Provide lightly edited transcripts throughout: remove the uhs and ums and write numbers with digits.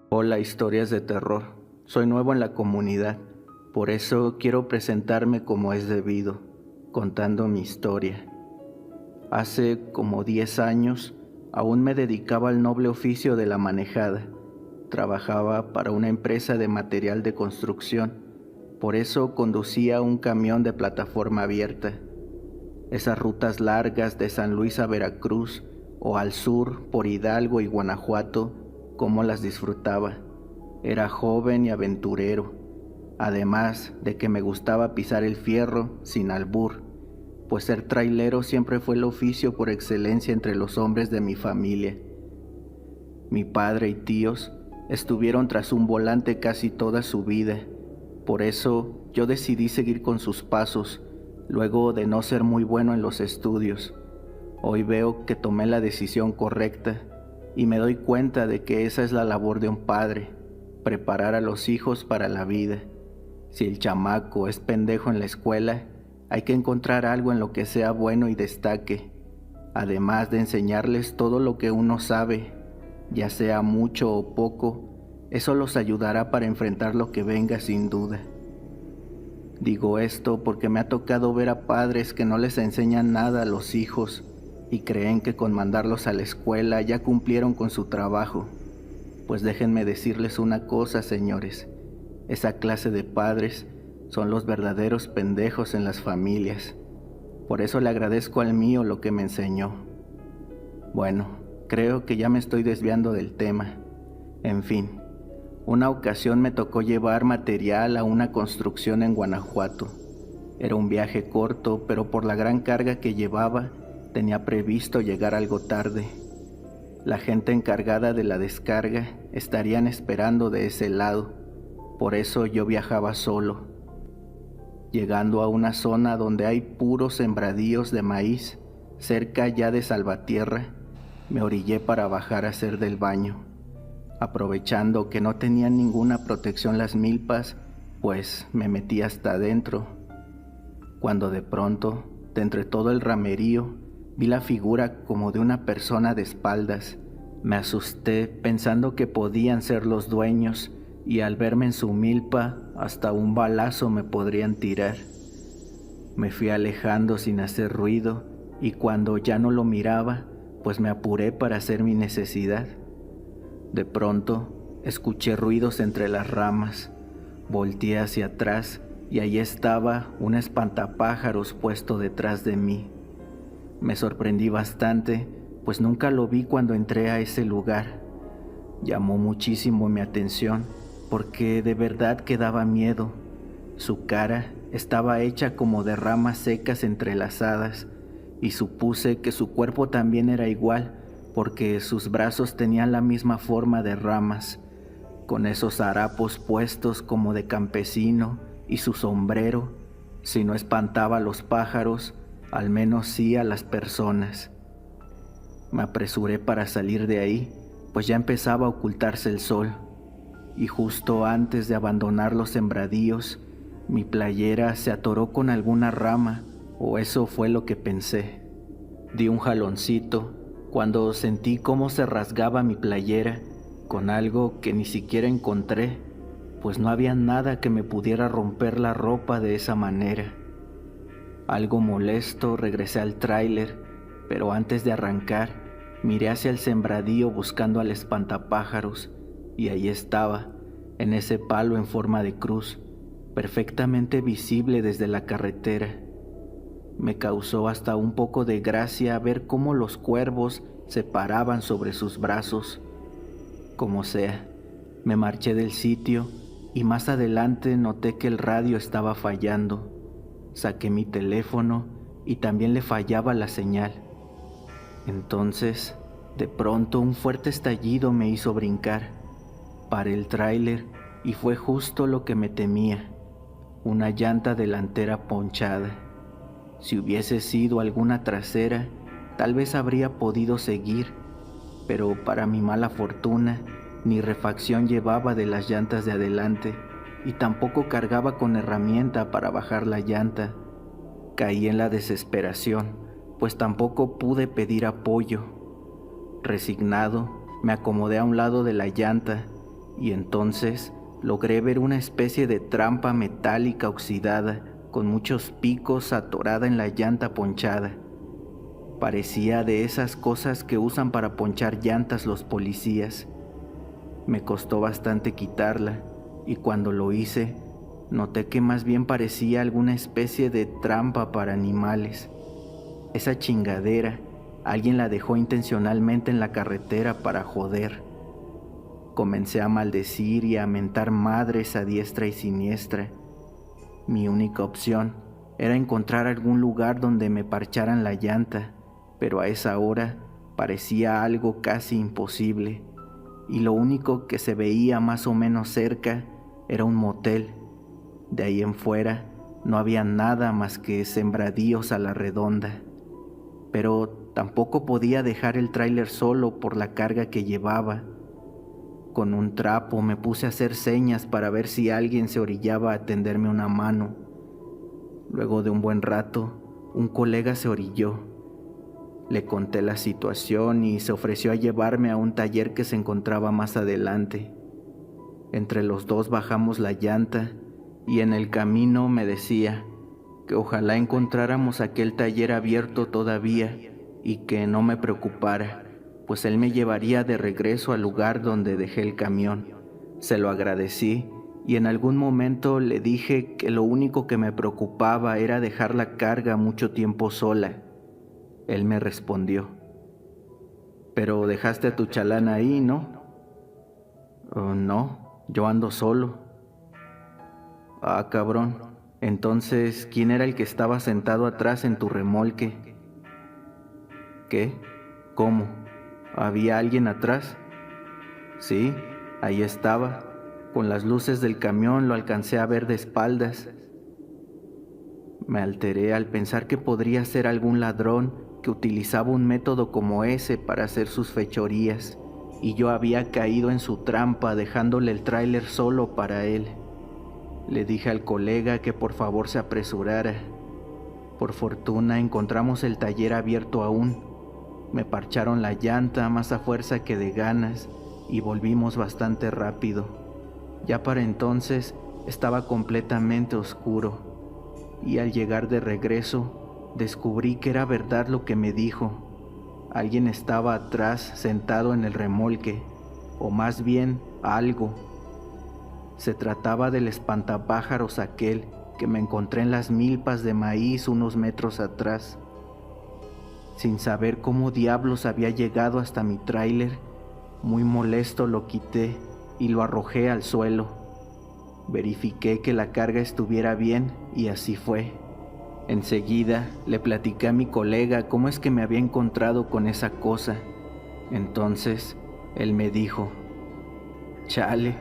Hola, historias de terror. Soy nuevo en la comunidad, por eso quiero presentarme como es debido, contando mi historia. Hace como 10 años, aún me dedicaba al noble oficio de la manejada. Trabajaba para una empresa de material de construcción, por eso conducía un camión de plataforma abierta. Esas rutas largas de San Luis a Veracruz o al sur por Hidalgo y Guanajuato, cómo las disfrutaba. Era joven y aventurero, además de que me gustaba pisar el fierro sin albur, pues ser trailero siempre fue el oficio por excelencia entre los hombres de mi familia. Mi padre y tíos estuvieron tras un volante casi toda su vida, por eso yo decidí seguir con sus pasos, luego de no ser muy bueno en los estudios. Hoy veo que tomé la decisión correcta y me doy cuenta de que esa es la labor de un padre, preparar a los hijos para la vida. Si el chamaco es pendejo en la escuela, hay que encontrar algo en lo que sea bueno y destaque, además de enseñarles todo lo que uno sabe, ya sea mucho o poco. Eso los ayudará para enfrentar lo que venga sin duda. Digo esto porque me ha tocado ver a padres que no les enseñan nada a los hijos y creen que con mandarlos a la escuela ya cumplieron con su trabajo. Pues déjenme decirles una cosa, señores, esa clase de padres son los verdaderos pendejos en las familias. Por eso le agradezco al mío lo que me enseñó. Bueno, creo que ya me estoy desviando del tema. En fin, una ocasión me tocó llevar material a una construcción en Guanajuato. Era un viaje corto, pero por la gran carga que llevaba, tenía previsto llegar algo tarde. La gente encargada de la descarga estarían esperando de ese lado, por eso yo viajaba solo. Llegando a una zona donde hay puros sembradíos de maíz, cerca ya de Salvatierra, me orillé para bajar a hacer del baño. Aprovechando que no tenían ninguna protección las milpas, pues me metí hasta adentro. Cuando de pronto, de entre todo el ramerío, vi la figura como de una persona de espaldas. Me asusté pensando que podían ser los dueños y al verme en su milpa, hasta un balazo me podrían tirar. Me fui alejando sin hacer ruido y cuando ya no lo miraba, pues me apuré para hacer mi necesidad. De pronto, escuché ruidos entre las ramas. Volteé hacia atrás y allí estaba un espantapájaros puesto detrás de mí. Me sorprendí bastante, pues nunca lo vi cuando entré a ese lugar. Llamó muchísimo mi atención, porque de verdad que daba miedo. Su cara estaba hecha como de ramas secas entrelazadas, y supuse que su cuerpo también era igual, porque sus brazos tenían la misma forma de ramas, con esos harapos puestos como de campesino, y su sombrero, si no espantaba a los pájaros, al menos sí a las personas. Me apresuré para salir de ahí, pues ya empezaba a ocultarse el sol, y justo antes de abandonar los sembradíos, mi playera se atoró con alguna rama, o eso fue lo que pensé. Di un jaloncito cuando sentí cómo se rasgaba mi playera con algo que ni siquiera encontré, pues no había nada que me pudiera romper la ropa de esa manera. Algo molesto regresé al tráiler, pero antes de arrancar, miré hacia el sembradío buscando al espantapájaros, y ahí estaba, en ese palo en forma de cruz, perfectamente visible desde la carretera. Me causó hasta un poco de gracia ver cómo los cuervos se paraban sobre sus brazos. Como sea, me marché del sitio y más adelante noté que el radio estaba fallando. Saqué mi teléfono y también le fallaba la señal. Entonces, de pronto un fuerte estallido me hizo brincar. Paré el tráiler y fue justo lo que me temía, una llanta delantera ponchada. Si hubiese sido alguna trasera, tal vez habría podido seguir, pero para mi mala fortuna, ni refacción llevaba de las llantas de adelante y tampoco cargaba con herramienta para bajar la llanta. Caí en la desesperación, pues tampoco pude pedir apoyo. Resignado, Me acomodé a un lado de la llanta y entonces logré ver una especie de trampa metálica oxidada con muchos picos atorada en la llanta ponchada. Parecía de esas cosas que usan para ponchar llantas los policías. Me costó bastante quitarla y cuando lo hice, noté que más bien parecía alguna especie de trampa para animales. Esa chingadera, alguien la dejó intencionalmente en la carretera para joder. Comencé a maldecir y a mentar madres a diestra y siniestra. Mi única opción era encontrar algún lugar donde me parcharan la llanta, pero a esa hora parecía algo casi imposible, y lo único que se veía más o menos cerca era un motel. De ahí en fuera no había nada más que sembradíos a la redonda, pero tampoco podía dejar el tráiler solo por la carga que llevaba. Con un trapo me puse a hacer señas para ver si alguien se orillaba a tenderme una mano. Luego de un buen rato, un colega se orilló. Le conté la situación y se ofreció a llevarme a un taller que se encontraba más adelante. Entre los dos bajamos la llanta y en el camino me decía que ojalá encontráramos aquel taller abierto todavía y que no me preocupara, pues él me llevaría de regreso al lugar donde dejé el camión. Se lo agradecí y en algún momento le dije que lo único que me preocupaba era dejar la carga mucho tiempo sola. Él me respondió: «Pero dejaste a tu chalán ahí, ¿no?» «Oh, no, yo ando solo». «Ah, cabrón, entonces, ¿quién era el que estaba sentado atrás en tu remolque?» «¿Qué? ¿Cómo? ¿Había alguien atrás?» «Sí, ahí estaba. Con las luces del camión lo alcancé a ver de espaldas». Me alteré al pensar que podría ser algún ladrón que utilizaba un método como ese para hacer sus fechorías, y yo había caído en su trampa dejándole el tráiler solo para él. Le dije al colega que por favor se apresurara. Por fortuna encontramos el taller abierto aún. Me parcharon la llanta más a fuerza que de ganas y volvimos bastante rápido. Ya para entonces estaba completamente oscuro y al llegar de regreso descubrí que era verdad lo que me dijo. Alguien estaba atrás sentado en el remolque, o más bien algo. Se trataba del espantapájaros aquel que me encontré en las milpas de maíz unos metros atrás. Sin saber cómo diablos había llegado hasta mi tráiler, muy molesto lo quité y lo arrojé al suelo. Verifiqué que la carga estuviera bien y así fue. Enseguida le platiqué a mi colega cómo es que me había encontrado con esa cosa. Entonces él me dijo: «Chale,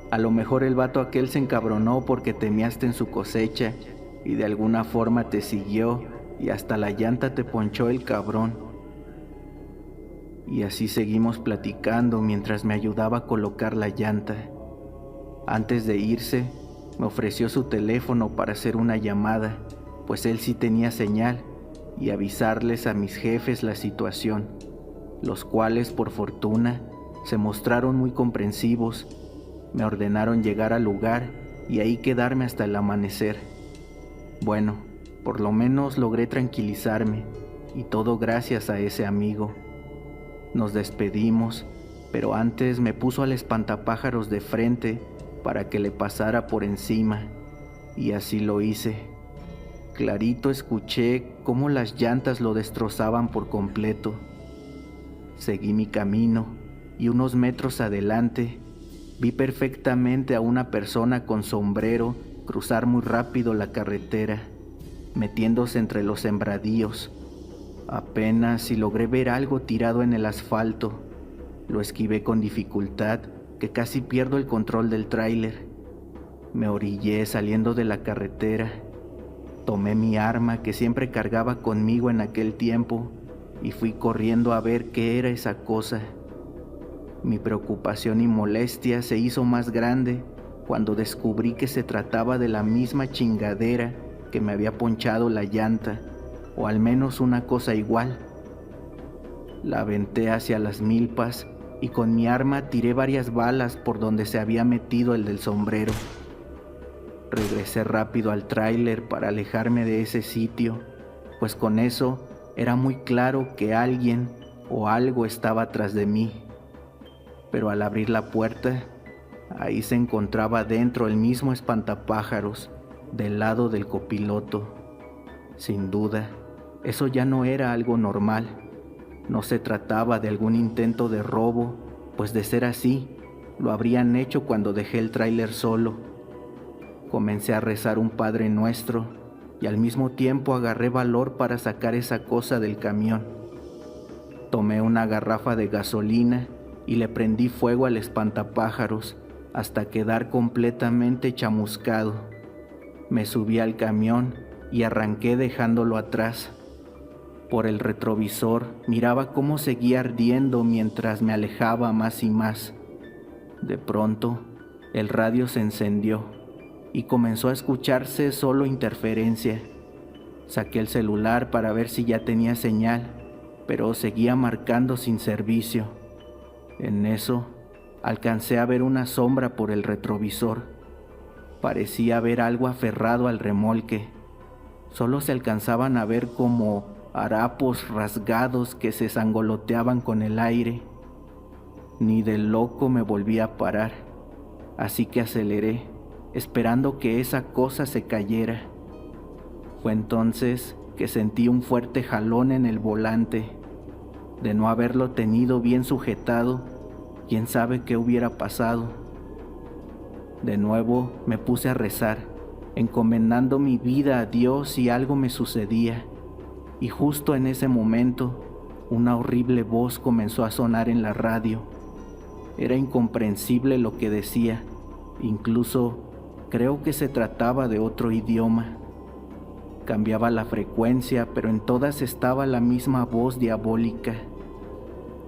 a lo mejor el vato aquel se encabronó porque te measte en su cosecha y de alguna forma te siguió y hasta la llanta te ponchó el cabrón». Y así seguimos platicando mientras me ayudaba a colocar la llanta. Antes de irse, me ofreció su teléfono para hacer una llamada, pues él sí tenía señal, y avisarles a mis jefes la situación, los cuales, por fortuna, se mostraron muy comprensivos. Me ordenaron llegar al lugar y ahí quedarme hasta el amanecer. Bueno, por lo menos logré tranquilizarme, y todo gracias a ese amigo. Nos despedimos, pero antes me puso al espantapájaros de frente para que le pasara por encima, y así lo hice. Clarito escuché cómo las llantas lo destrozaban por completo. Seguí mi camino y unos metros adelante vi perfectamente a una persona con sombrero cruzar muy rápido la carretera, metiéndose entre los sembradíos. Apenas si logré ver algo tirado en el asfalto. Lo esquivé con dificultad, que casi pierdo el control del tráiler. Me orillé saliendo de la carretera. Tomé mi arma que siempre cargaba conmigo en aquel tiempo y fui corriendo a ver qué era esa cosa. Mi preocupación y molestia se hizo más grande cuando descubrí que se trataba de la misma chingadera que me había ponchado la llanta, o al menos una cosa igual. La aventé hacia las milpas y con mi arma tiré varias balas por donde se había metido el del sombrero. Regresé rápido al tráiler para alejarme de ese sitio, pues con eso era muy claro que alguien o algo estaba tras de mí. Pero al abrir la puerta, ahí se encontraba dentro el mismo espantapájaros del lado del copiloto. Sin duda, eso ya no era algo normal. No se trataba de algún intento de robo, pues de ser así, lo habrían hecho cuando dejé el tráiler solo. Comencé a rezar un Padre Nuestro y al mismo tiempo agarré valor para sacar esa cosa del camión. Tomé una garrafa de gasolina y le prendí fuego al espantapájaros hasta quedar completamente chamuscado. Me subí al camión y arranqué dejándolo atrás. Por el retrovisor miraba cómo seguía ardiendo mientras me alejaba más y más. De pronto, el radio se encendió y comenzó a escucharse solo interferencia. Saqué el celular para ver si ya tenía señal, pero seguía marcando sin servicio. En eso, alcancé a ver una sombra por el retrovisor. Parecía haber algo aferrado al remolque. Solo se alcanzaban a ver como harapos rasgados que se sangoloteaban con el aire. Ni de loco me volví a parar, así que aceleré, esperando que esa cosa se cayera. Fue entonces que sentí un fuerte jalón en el volante. De no haberlo tenido bien sujetado, quién sabe qué hubiera pasado. De nuevo me puse a rezar, encomendando mi vida a Dios si algo me sucedía. Y justo en ese momento, una horrible voz comenzó a sonar en la radio. Era incomprensible lo que decía, incluso creo que se trataba de otro idioma. Cambiaba la frecuencia, pero en todas estaba la misma voz diabólica.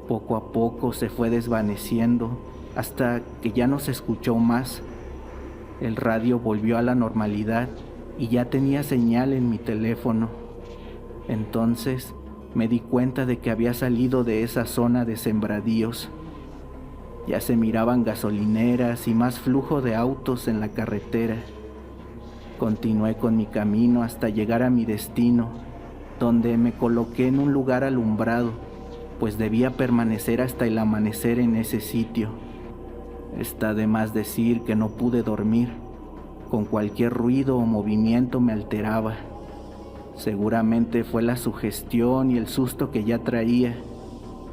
Poco a poco se fue desvaneciendo hasta que ya no se escuchó más. El radio volvió a la normalidad y ya tenía señal en mi teléfono. Entonces me di cuenta de que había salido de esa zona de sembradíos. Ya se miraban gasolineras y más flujo de autos en la carretera. Continué con mi camino hasta llegar a mi destino, donde me coloqué en un lugar alumbrado, pues debía permanecer hasta el amanecer en ese sitio. Está de más decir que no pude dormir. Con cualquier ruido o movimiento me alteraba. Seguramente fue la sugestión y el susto que ya traía,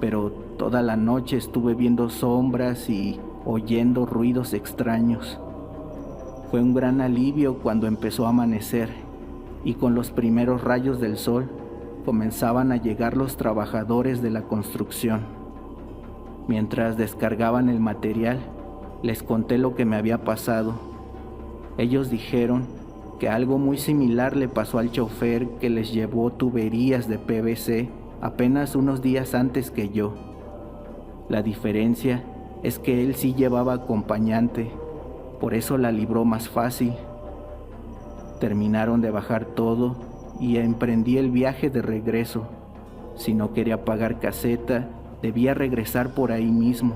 pero toda la noche estuve viendo sombras y oyendo ruidos extraños. Fue un gran alivio cuando empezó a amanecer y con los primeros rayos del sol comenzaban a llegar los trabajadores de la construcción. Mientras descargaban el material, les conté lo que me había pasado. Ellos dijeron que algo muy similar le pasó al chofer que les llevó tuberías de PVC apenas unos días antes que yo. La diferencia es que él sí llevaba acompañante, por eso la libró más fácil. Terminaron de bajar todo y emprendí el viaje de regreso. Si no quería pagar caseta, debía regresar por ahí mismo.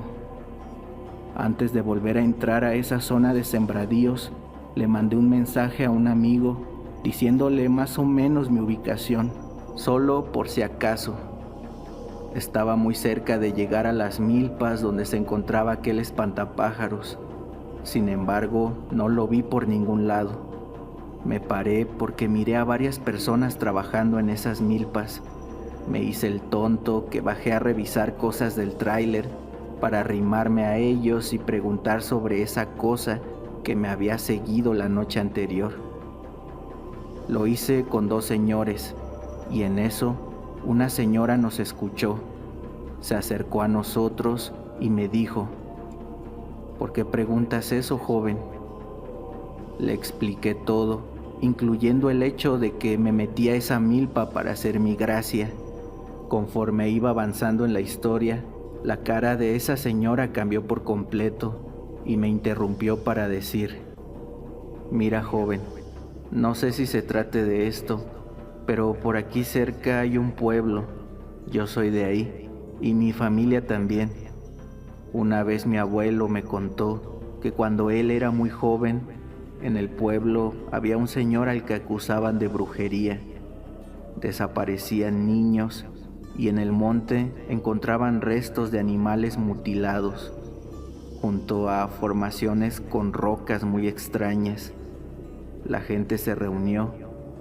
Antes de volver a entrar a esa zona de sembradíos, le mandé un mensaje a un amigo diciéndole más o menos mi ubicación, solo por si acaso. Estaba muy cerca de llegar a las milpas donde se encontraba aquel espantapájaros. Sin embargo, no lo vi por ningún lado. Me paré porque miré a varias personas trabajando en esas milpas. Me hice el tonto que bajé a revisar cosas del tráiler para arrimarme a ellos y preguntar sobre esa cosa que me había seguido la noche anterior. Lo hice con 2 señores y en eso una señora nos escuchó. Se acercó a nosotros y me dijo: ¿Por qué preguntas eso, joven? Le expliqué todo, incluyendo el hecho de que me metí a esa milpa para hacer mi gracia. Conforme iba avanzando en la historia, la cara de esa señora cambió por completo y me interrumpió para decir: mira, joven, no sé si se trate de esto, pero por aquí cerca hay un pueblo. Yo soy de ahí y mi familia también. Una vez mi abuelo me contó que cuando él era muy joven, en el pueblo había un señor al que acusaban de brujería. Desaparecían niños y en el monte encontraban restos de animales mutilados, junto a formaciones con rocas muy extrañas. La gente se reunió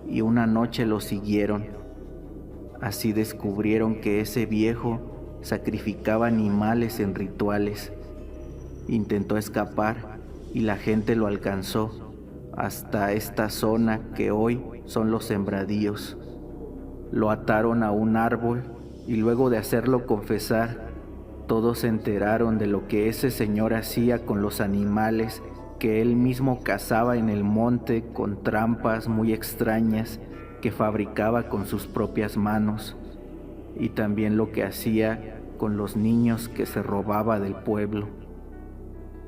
y una noche lo siguieron. Así descubrieron que ese viejo sacrificaba animales en rituales. Intentó escapar y la gente lo alcanzó hasta esta zona que hoy son los sembradíos. Lo ataron a un árbol y luego de hacerlo confesar, todos se enteraron de lo que ese señor hacía con los animales que él mismo cazaba en el monte con trampas muy extrañas que fabricaba con sus propias manos, y también lo que hacía con los niños que se robaba del pueblo.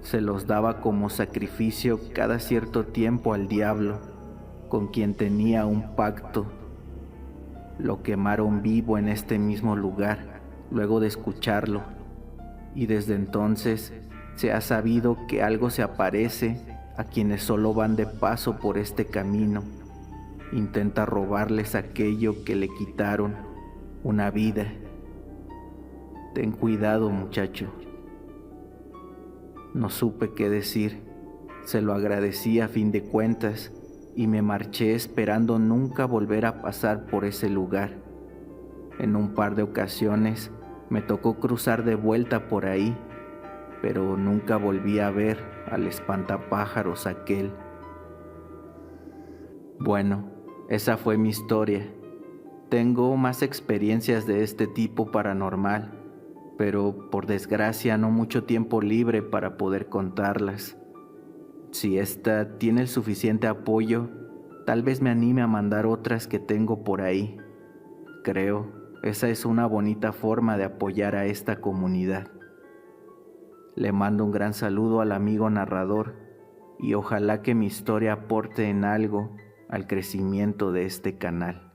Se los daba como sacrificio cada cierto tiempo al diablo, con quien tenía un pacto. Lo quemaron vivo en este mismo lugar, luego de escucharlo, y desde entonces se ha sabido que algo se aparece a quienes solo van de paso por este camino. Intenta robarles aquello que le quitaron, una vida. Ten cuidado, muchacho. No supe qué decir. Se lo agradecí a fin de cuentas y me marché esperando nunca volver a pasar por ese lugar. En un par de ocasiones me tocó cruzar de vuelta por ahí, pero nunca volví a ver al espantapájaros aquel. Bueno, esa fue mi historia. Tengo más experiencias de este tipo paranormal, pero por desgracia no mucho tiempo libre para poder contarlas. Si esta tiene el suficiente apoyo, tal vez me anime a mandar otras que tengo por ahí. Creo, esa es una bonita forma de apoyar a esta comunidad. Le mando un gran saludo al amigo narrador y ojalá que mi historia aporte en algo al crecimiento de este canal.